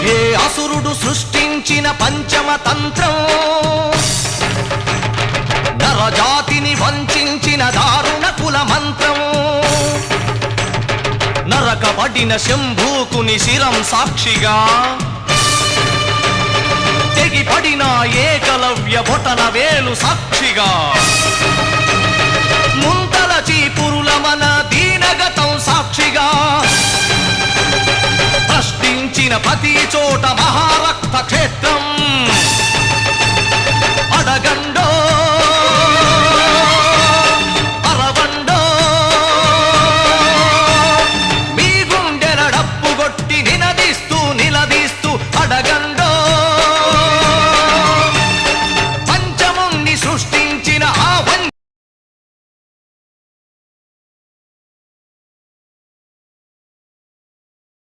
ఏ అసురుడు సృష్టించిన పంచమ తంత్రం, నరజాతిని వంచిన దారుణ కుల మంత్రం, నరకబడిన శంభూకుని శిరం సాక్షిగా, తెగిపడిన ఏకలవ్య బొటన వేలు సాక్షిగా, ముంతల చీపురుల మన దీనగతం సాక్షిగా, ప్రశ్నించిన ప్రతి చోట మహారక్త క్షేత్రం